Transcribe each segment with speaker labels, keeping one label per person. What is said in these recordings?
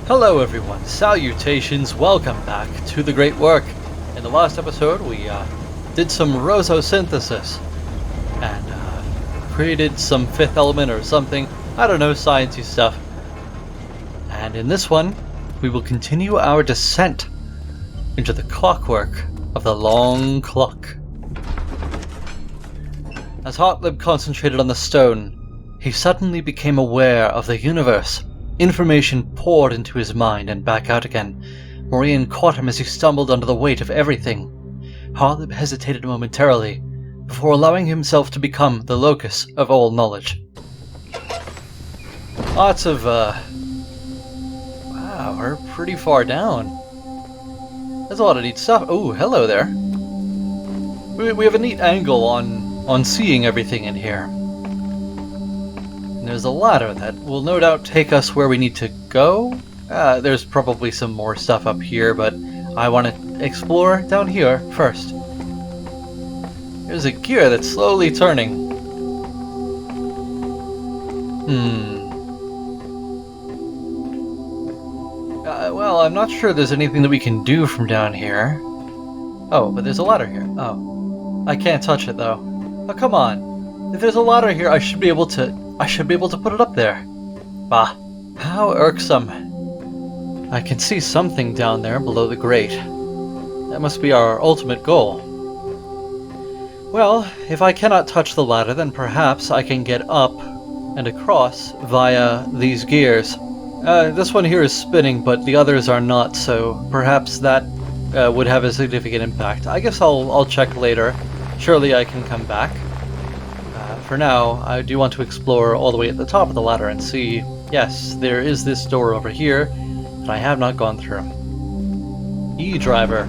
Speaker 1: Hello everyone, salutations, welcome back to the great work. In the last episode we did some rososynthesis and created some fifth element or something, I don't know, sciencey stuff. And in this one we will continue our descent into the clockwork of the long clock. As Hartlib concentrated on the stone, he suddenly became aware of the universe. Information poured into his mind and back out again. Maureen caught him as he stumbled under the weight of everything. Hartlib hesitated momentarily, before allowing himself to become the locus of all knowledge. Lots of, wow, we're pretty far down. There's a lot of neat stuff. Oh, hello there. We have a neat angle on seeing everything in here. There's a ladder that will no doubt take us where we need to go. There's probably some more stuff up here, but I want to explore down here first. There's a gear that's slowly turning. Well, I'm not sure there's anything that we can do from down here. Oh, but there's a ladder here. Oh. I can't touch it, though. Oh, come on. If there's a ladder here, I should be able to put it up there. Bah, how irksome. I can see something down there below the grate. That must be our ultimate goal. Well, if I cannot touch the ladder, then perhaps I can get up and across via these gears. This one here is spinning, but the others are not, so perhaps that would have a significant impact. I guess I'll check later. Surely I can come back. For now, I do want to explore all the way at the top of the ladder and see, yes, there is this door over here that I have not gone through. E-driver.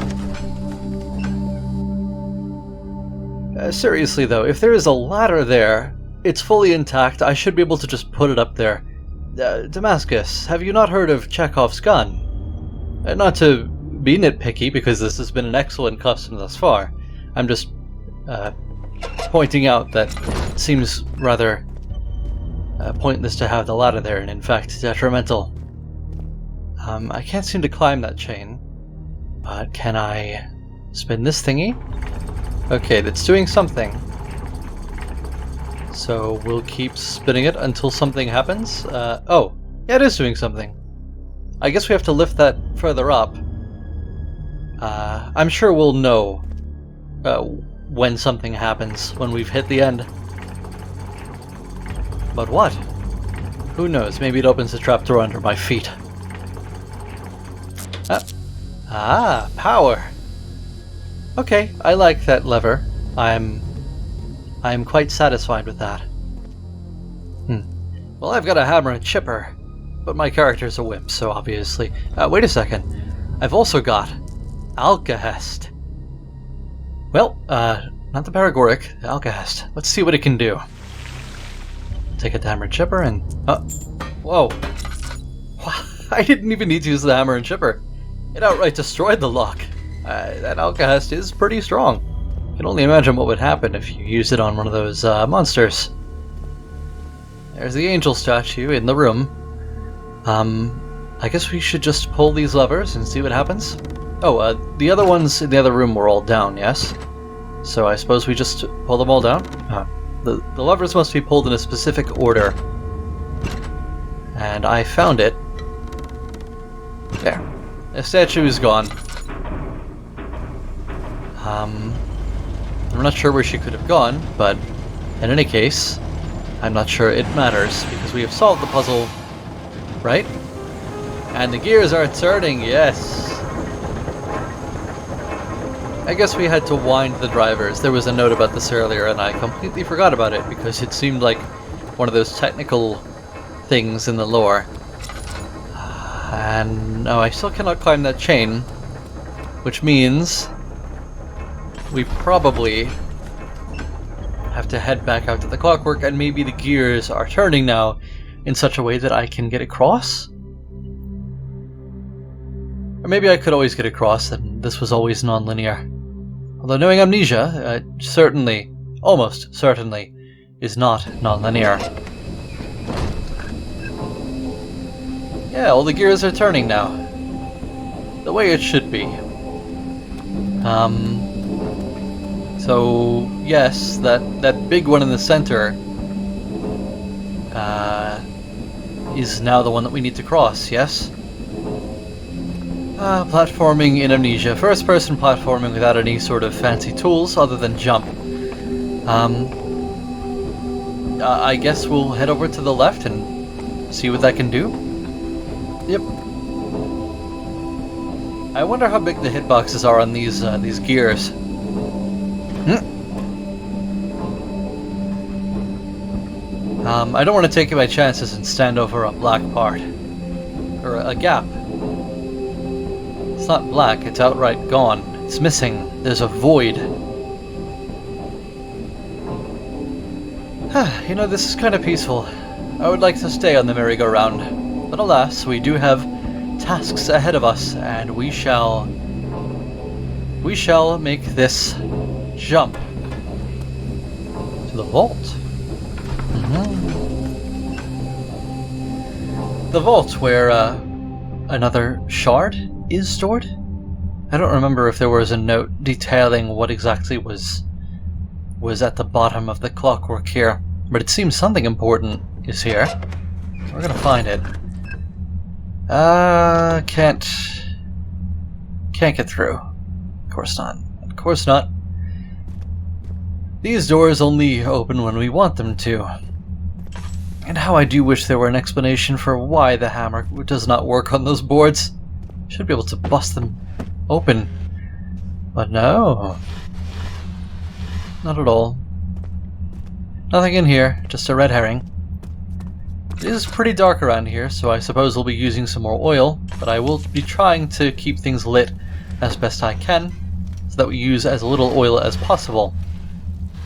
Speaker 1: Seriously though, if there is a ladder there, it's fully intact, I should be able to just put it up there. Damascus, have you not heard of Chekhov's gun? Not to be nitpicky, because this has been an excellent custom thus far. I'm just pointing out that it seems rather pointless to have the ladder there, and in fact detrimental. I can't seem to climb that chain, but can I spin this thingy? Okay, that's doing something. So we'll keep spinning it until something happens. Oh, yeah, it is doing something. I guess we have to lift that further up. I'm sure we'll know when something happens, when we've hit the end. But what? Who knows, maybe it opens the trapdoor under my feet. Power! Okay, I like that lever. I'm quite satisfied with that. Well, I've got a hammer and chipper, but my character's a wimp, so obviously... wait a second. I've also got alkahest. Well, not the paregoric, the alkahest. Let's see what it can do. Take a hammer and chipper and... whoa. I didn't even need to use the hammer and chipper. It outright destroyed the lock. That alkahest is pretty strong. You can only imagine what would happen if you used it on one of those monsters. There's the angel statue in the room. I guess we should just pull these levers and see what happens. Oh, the other ones in the other room were all down, yes? So I suppose we just pull them all down? The levers must be pulled in a specific order. And I found it. There. The statue is gone. I'm not sure where she could have gone, but in any case, I'm not sure it matters, because we have solved the puzzle, right? And the gears are turning, yes! I guess we had to wind the drivers. There was a note about this earlier, and I completely forgot about it, because it seemed like one of those technical things in the lore. And no, I still cannot climb that chain, which means we probably have to head back out to the clockwork, and maybe the gears are turning now in such a way that I can get across? Or Or maybe I could always get across and this was always non-linear. Although knowing Amnesia, certainly, almost certainly, is not non-linear. Yeah, all the gears are turning now. The way it should be. So, yes, that big one in the center is now the one that we need to cross, yes? Platforming in Amnesia. First-person platforming without any sort of fancy tools other than jump. I guess we'll head over to the left and see what that can do. Yep. I wonder how big the hitboxes are on these gears. I don't want to take my chances and stand over a black part. Or a gap. It's not black, it's outright gone. It's missing. There's a void. You know, this is kind of peaceful. I would like to stay on the merry-go-round. But alas, we do have tasks ahead of us, and we shall make this jump to the vault. The vault where another shard is stored? I don't remember if there was a note detailing what exactly was at the bottom of the clockwork here, but it seems something important is here. We're gonna find it. Can't get through. Of course not. Of course not. These doors only open when we want them to. And how I do wish there were an explanation for why the hammer does not work on those boards. Should be able to bust them open. But no. Not at all. Nothing in here, just a red herring. It is pretty dark around here, so I suppose we'll be using some more oil, but I will be trying to keep things lit as best I can, so that we use as little oil as possible.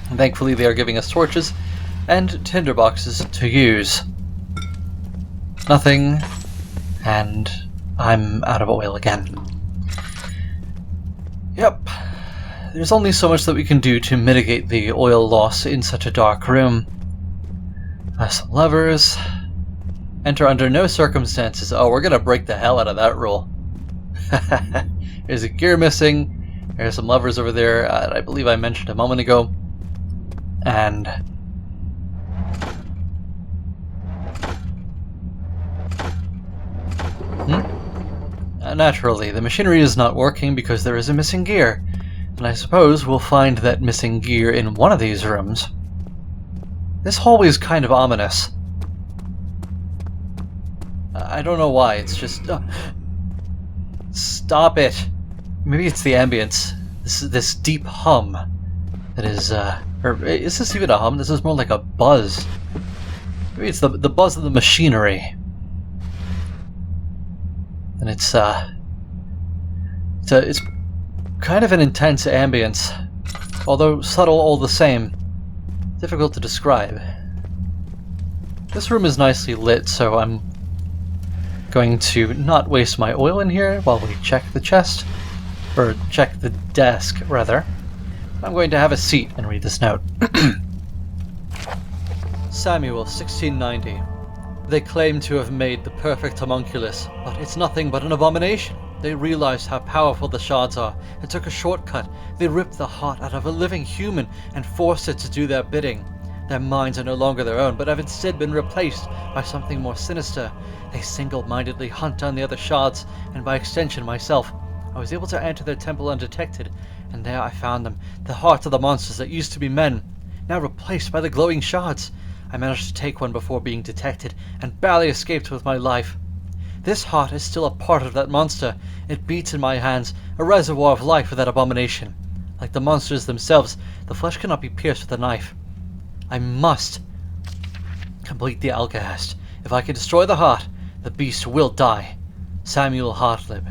Speaker 1: And thankfully they are giving us torches and tinderboxes to use. Nothing, and I'm out of oil again. Yep. There's only so much that we can do to mitigate the oil loss in such a dark room. Some levers. Enter under no circumstances. Oh, we're gonna break the hell out of that rule. There's a gear missing. There's some levers over there that I believe I mentioned a moment ago. And naturally, the machinery is not working because there is a missing gear. And I suppose we'll find that missing gear in one of these rooms. This hallway is kind of ominous. I don't know why, it's just... Stop it! Maybe it's the ambience. This deep hum. That is, or is this even a hum? This is more like a buzz. Maybe it's the buzz of the machinery. And it's kind of an intense ambience, although subtle all the same. Difficult to describe. This room is nicely lit, so I'm going to not waste my oil in here while we check the chest, or check the desk, rather. I'm going to have a seat and read this note. Samuel, 1690. They claim to have made the perfect homunculus, but it's nothing but an abomination. They realized how powerful the shards are and took a shortcut. They ripped the heart out of a living human and forced it to do their bidding. Their minds are no longer their own, but have instead been replaced by something more sinister. They single-mindedly hunt down the other shards, and by extension myself. I was able to enter their temple undetected, and there I found them, the hearts of the monsters that used to be men, now replaced by the glowing shards. I managed to take one before being detected, and barely escaped with my life. This heart is still a part of that monster. It beats in my hands, a reservoir of life for that abomination. Like the monsters themselves, the flesh cannot be pierced with a knife. I must complete the alkahest. If I can destroy the heart, the beast will die. Samuel Hartlib.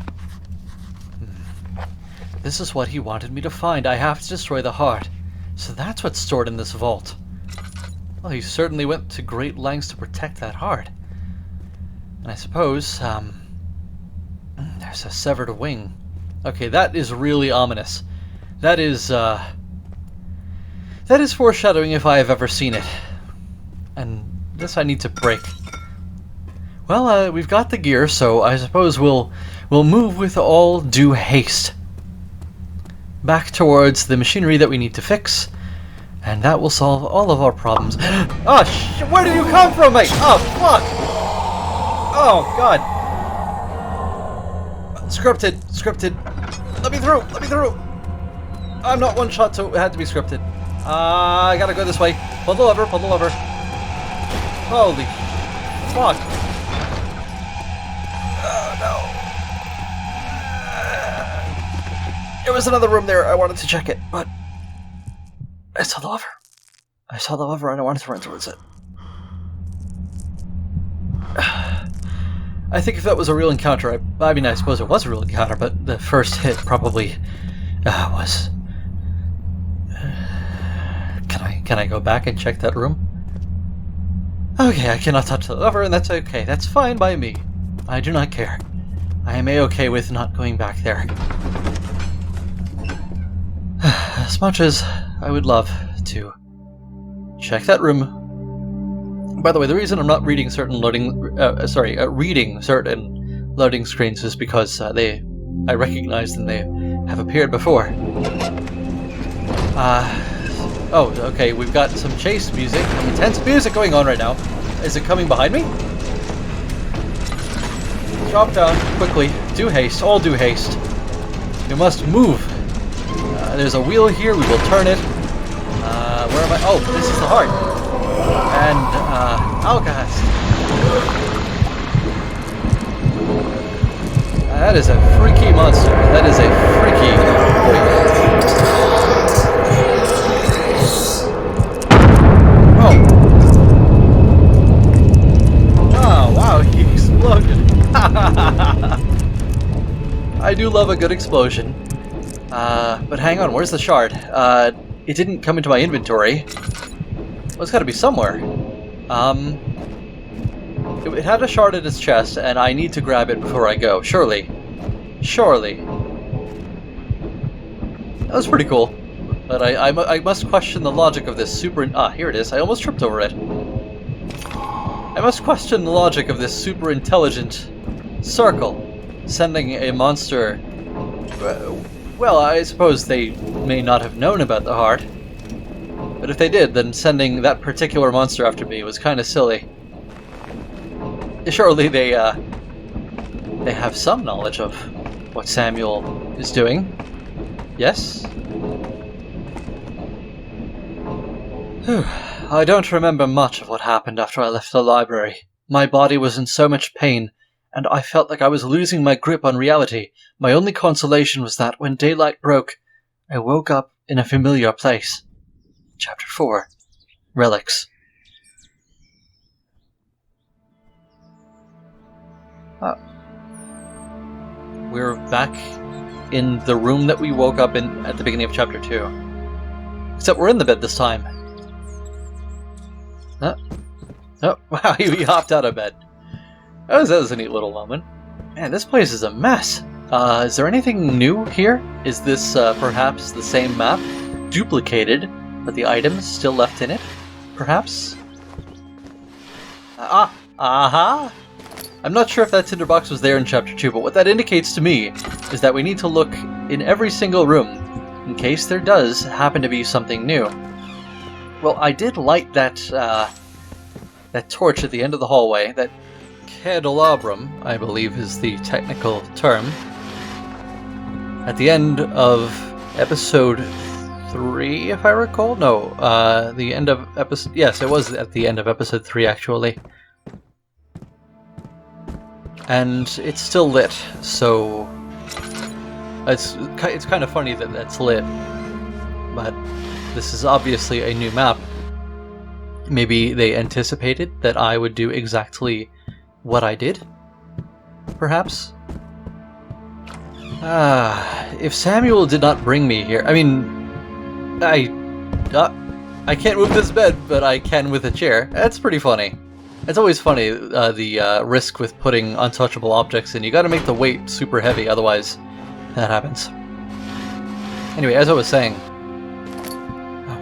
Speaker 1: This is what he wanted me to find. I have to destroy the heart. So that's what's stored in this vault. Well, he certainly went to great lengths to protect that heart. And I suppose, There's a severed wing. Okay, that is really ominous. That is foreshadowing if I have ever seen it. And this I need to break. Well, we've got the gear, so I suppose we'll move with all due haste back towards the machinery that we need to fix, and that will solve all of our problems. Oh, where did you come from, mate? Oh, fuck! Oh, God. Scripted. Let me through. I'm not one shot, so it had to be scripted. I gotta go this way. Pull the lever. Holy fuck. Oh, no. There was another room there. I wanted to check it, but I saw the lever and I wanted to run towards it. I think if that was a real encounter, I mean, I suppose it was a real encounter, but the first hit probably was... Can I go back and check that room? Okay, I cannot touch the lever, and that's okay. That's fine by me. I do not care. I am a-okay with not going back there. As much as I would love to check that room. By the way, the reason I'm not reading certain reading certain loading screens is because I recognize them. They have appeared before. Oh, okay, we've got some chase music, some intense music going on right now. Is it coming behind me? Drop down, quickly. Do haste, all do haste. We must move. There's a wheel here, we will turn it. Where am I? Oh, this is the heart. And, alkahest. That is a freaky monster. That is a freaky... I do love a good explosion. But hang on, where's the shard? It didn't come into my inventory. Well, it's gotta be somewhere. It had a shard in its chest, and I need to grab it before I go. Surely. That was pretty cool. But I must question the logic of this super... Ah, here it is. I almost tripped over it. I must question the logic of this super intelligent circle sending a monster. Well, I suppose they may not have known about the heart, but if they did, then sending that particular monster after me was kind of silly. Surely they have some knowledge of what Samuel is doing. Yes? Whew. I don't remember much of what happened after I left the library. My body was in so much pain, and I felt like I was losing my grip on reality. My only consolation was that when daylight broke, I woke up in a familiar place. Chapter 4. Relics. We're back in the room that we woke up in at the beginning of Chapter 2. Except we're in the bed this time. Oh, wow, he hopped out of bed. That was a neat little moment. Man, this place is a mess. Is there anything new here? Is this perhaps the same map, duplicated, but the items still left in it? Perhaps? Aha! I'm not sure if that tinderbox was there in Chapter 2, but what that indicates to me is that we need to look in every single room, in case there does happen to be something new. Well, I did light that torch at the end of the hallway, that candelabrum, I believe is the technical term, at the end of episode 3, if I recall? No, the end of episode... Yes, it was at the end of episode 3, actually. And it's still lit, so... It's kind of funny that that's lit, but this is obviously a new map. Maybe they anticipated that I would do exactly what I did? Perhaps? If Samuel did not bring me here... I mean... I can't move this bed, but I can with a chair. That's pretty funny. It's always funny, the risk with putting untouchable objects in. You gotta make the weight super heavy, otherwise that happens. Anyway, as I was saying...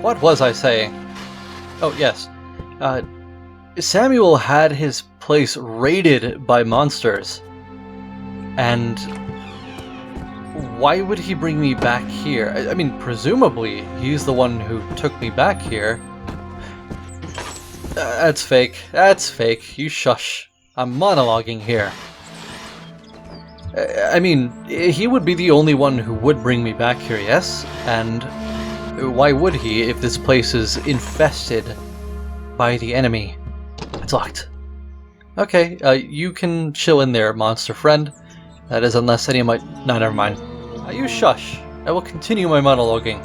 Speaker 1: What was I saying? Oh, yes. Samuel had his place raided by monsters. And... why would he bring me back here? I mean, presumably, he's the one who took me back here. That's fake. That's fake. You shush. I'm monologuing here. I mean, he would be the only one who would bring me back here, yes? And why would he if this place is infested by the enemy? It's locked. Okay, you can chill in there, monster friend. That is, unless any of my... No, never mind. You shush. I will continue my monologuing.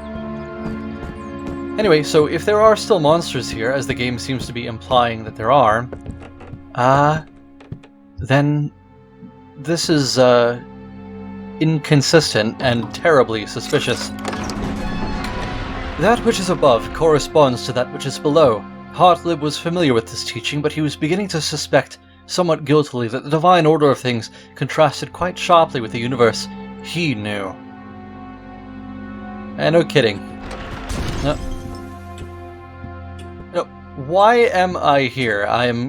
Speaker 1: Anyway, so if there are still monsters here, as the game seems to be implying that there are, then this is, inconsistent and terribly suspicious. That which is above corresponds to that which is below. Hartlib was familiar with this teaching, but he was beginning to suspect, somewhat guiltily, that the divine order of things contrasted quite sharply with the universe he knew. And no kidding. No. No. Why am I here?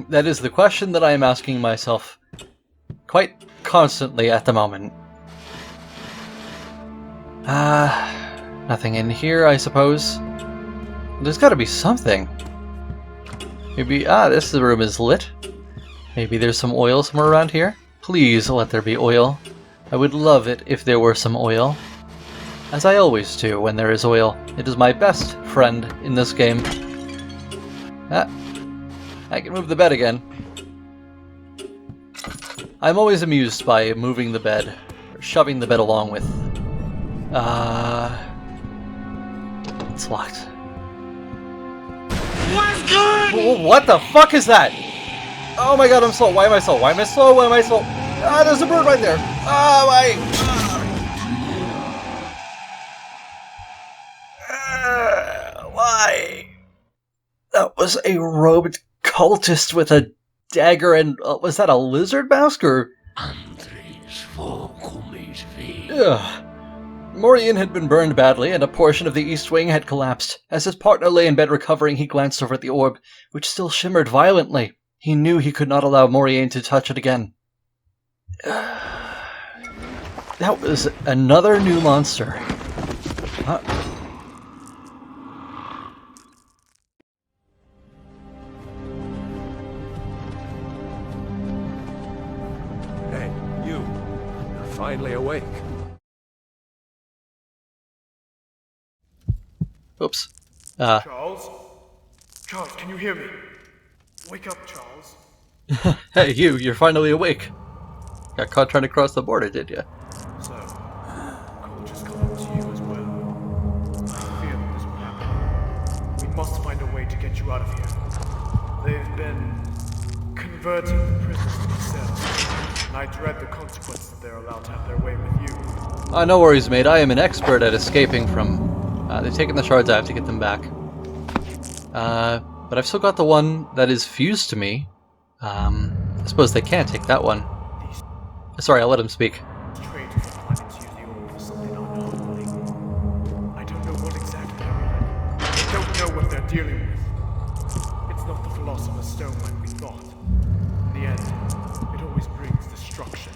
Speaker 1: That is the question that I am asking myself quite constantly at the moment. Nothing in here, I suppose. There's gotta be something. Maybe, this room is lit. Maybe there's some oil somewhere around here. Please let there be oil. I would love it if there were some oil. As I always do when there is oil. It is my best friend in this game. I can move the bed again. I'm always amused by moving the bed, or shoving the bed along with. It's locked. What the fuck is that? Oh my god, I'm slow. Why am I slow? Why am I slow? Why am I slow? Ah, there's a bird right there. Ah, why? That was a robed cultist with a dagger and... was that a lizard mask, or... Ugh. Morian had been burned badly, and a portion of the east wing had collapsed. As his partner lay in bed recovering, he glanced over at the orb, which still shimmered violently. He knew he could not allow Morian to touch it again. That was another new monster. Huh?
Speaker 2: Hey, you're finally awake.
Speaker 1: Oops.
Speaker 3: Charles? Charles, can you hear me? Wake up, Charles.
Speaker 1: Hey, you're finally awake. Got caught trying to cross the border, did you?
Speaker 3: So, Cole just come up to you as well. I fear that this will happen. We must find a way to get you out of here. They've been converting the prisoners to themselves, and I dread the consequence that they're allowed to have their way with you.
Speaker 1: No worries, mate. I am an expert at escaping from... they've taken the shards. I have to get them back. But I've still got the one that is fused to me. I suppose they can't take that one. Sorry, I'll let him speak.
Speaker 3: Traitors are planning to use the orb for something unholy. I don't know what exactly they're on. I don't know what they're dealing with. It's not the Philosopher's Stone like we thought. In the end, it always brings destruction.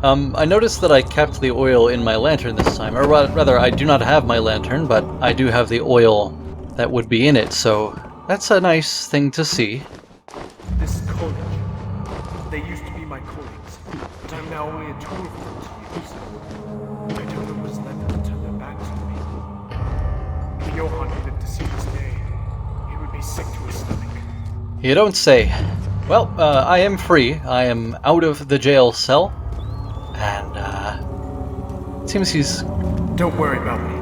Speaker 1: I noticed that I kept the oil in my lantern this time, or rather, I do not have my lantern, but I do have the oil that would be in it, so that's a nice thing to see.
Speaker 3: This college, they used to be my colleagues, but I'm now only a tool for them to use. I don't know what has led them to turn their backs on me. If Johann lived to see this day, he would be sick to his stomach.
Speaker 1: You don't say. Well, I am free. I am out of the jail cell. And, it seems he's...
Speaker 3: Don't worry about me.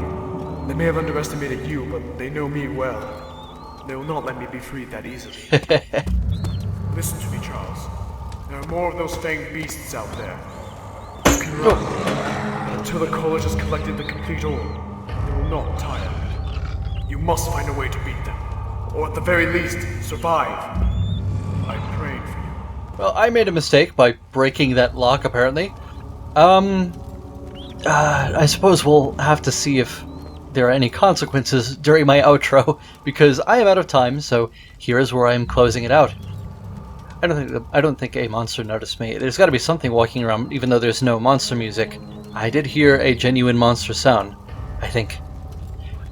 Speaker 3: They may have underestimated you, but they know me well. They will not let me be freed that easily. Listen to me, Charles. There are more of those fanged beasts out there. You can run, but until the college has collected the complete orb, they will not tire. You must find a way to beat them, or at the very least, survive. I
Speaker 1: Well, I made a mistake by breaking that lock, apparently. I suppose we'll have to see if there are any consequences during my outro, because I am out of time, so here is where I'm closing it out. I don't think a monster noticed me. There's got to be something walking around, even though there's no monster music. I did hear a genuine monster sound, I think.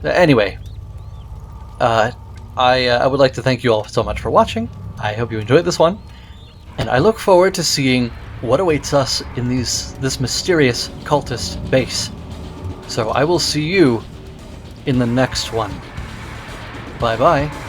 Speaker 1: Anyway, I would like to thank you all so much for watching. I hope you enjoyed this one, and I look forward to seeing what awaits us in this mysterious cultist base. So I will see you in the next one. Bye bye.